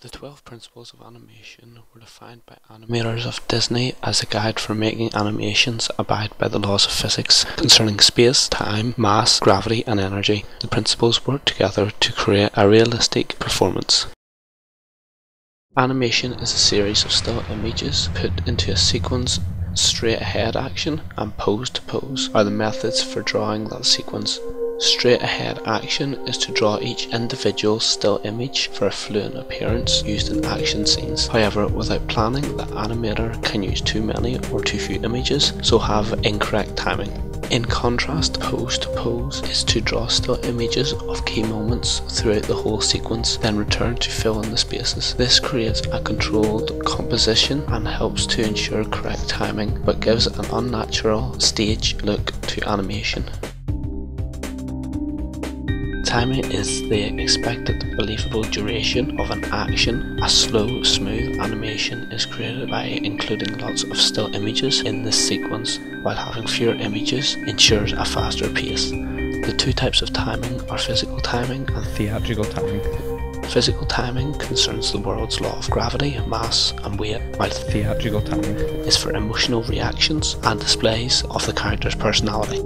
The 12 principles of animation were defined by animators of Disney as a guide for making animations abide by the laws of physics concerning space, time, mass, gravity, and energy. The principles work together to create a realistic performance. Animation is a series of still images put into a sequence. Straight ahead action and pose to pose are the methods for drawing that sequence. Straight ahead action is to draw each individual still image for a fluent appearance used in action scenes. However, without planning, the animator can use too many or too few images, so have incorrect timing. In contrast, pose to pose is to draw still images of key moments throughout the whole sequence, then return to fill in the spaces. This creates a controlled composition and helps to ensure correct timing, but gives an unnatural stage look to animation. Timing is the expected believable duration of an action. A slow, smooth animation is created by including lots of still images in this sequence, while having fewer images ensures a faster pace. The two types of timing are physical timing and theatrical timing. Physical timing concerns the world's law of gravity, mass and weight, while theatrical timing is for emotional reactions and displays of the character's personality.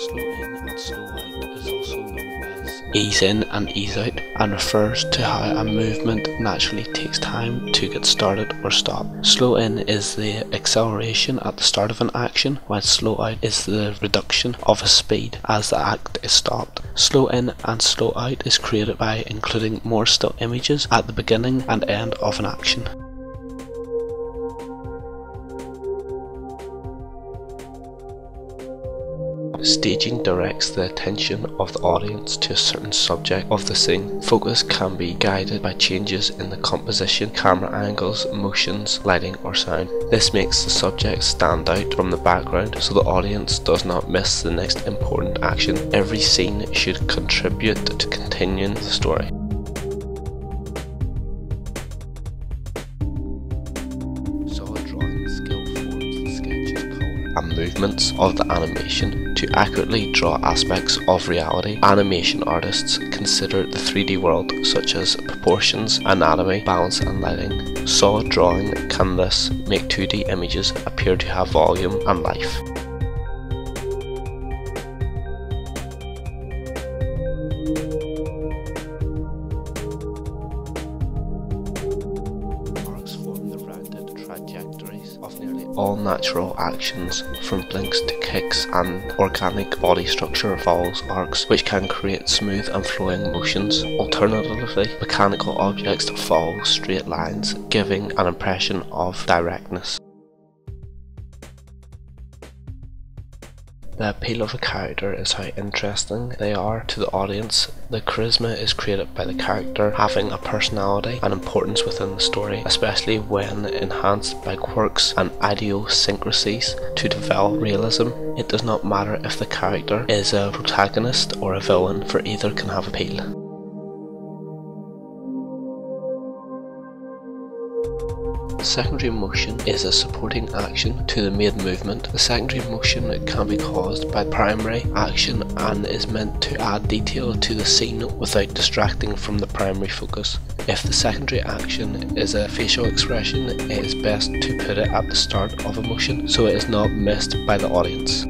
Slow in and slow out is also known as ease in and ease out, and refers to how a movement naturally takes time to get started or stop. Slow in is the acceleration at the start of an action, while slow out is the reduction of a speed as the act is stopped. Slow in and slow out is created by including more still images at the beginning and end of an action. Staging directs the attention of the audience to a certain subject of the scene. Focus can be guided by changes in the composition, camera angles, motions, lighting or sound. This makes the subject stand out from the background so the audience does not miss the next important action. Every scene should contribute to continuing the story. Solid drawing skill forms the sketches, color and movements of the animation. To accurately draw aspects of reality, animation artists consider the 3D world, such as proportions, anatomy, balance and lighting. Solid drawing can thus make 2D images appear to have volume and life. Trajectories of nearly all natural actions, from blinks to kicks, and organic body structure follows arcs which can create smooth and flowing motions. Alternatively, mechanical objects follow straight lines, giving an impression of directness. The appeal of a character is how interesting they are to the audience. The charisma is created by the character having a personality and importance within the story, especially when enhanced by quirks and idiosyncrasies to develop realism. It does not matter if the character is a protagonist or a villain, for either can have appeal. Secondary motion is a supporting action to the main movement. The secondary motion can be caused by primary action and is meant to add detail to the scene without distracting from the primary focus. If the secondary action is a facial expression, it is best to put it at the start of a motion so it is not missed by the audience.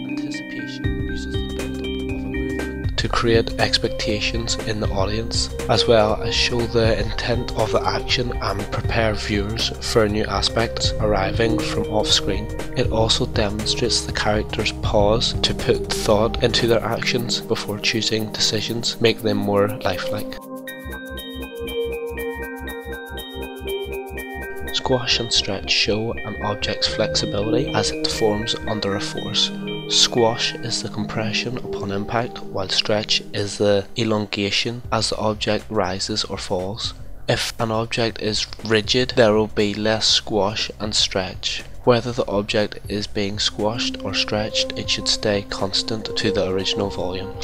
Anticipation uses the build-up of a movement to create expectations in the audience, as well as show the intent of the action and prepare viewers for new aspects arriving from off-screen. It also demonstrates the character's pause to put thought into their actions before choosing decisions, make them more lifelike. Squash and stretch show an object's flexibility as it deforms under a force. Squash is the compression upon impact, while stretch is the elongation as the object rises or falls. If an object is rigid, there will be less squash and stretch. Whether the object is being squashed or stretched, it should stay constant to the original volume.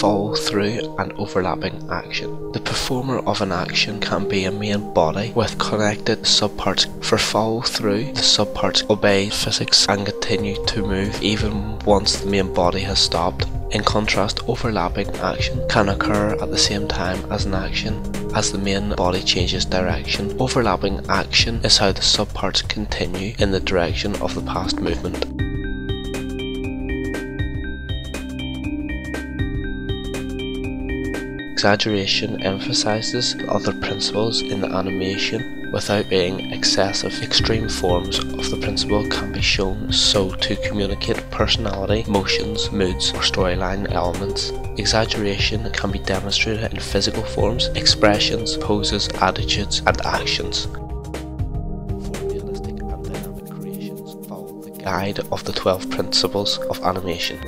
follow through and overlapping action. The performer of an action can be a main body with connected subparts. For follow through, the subparts obey physics and continue to move even once the main body has stopped. In contrast, overlapping action can occur at the same time as an action as the main body changes direction. Overlapping action is how the subparts continue in the direction of the past movement. Exaggeration emphasizes other principles in the animation without being excessive. Extreme forms of the principle can be shown so to communicate personality, motions, moods, or storyline elements. Exaggeration can be demonstrated in physical forms, expressions, poses, attitudes, and actions. For realistic and dynamic creations, follow the guide of the 12 principles of animation.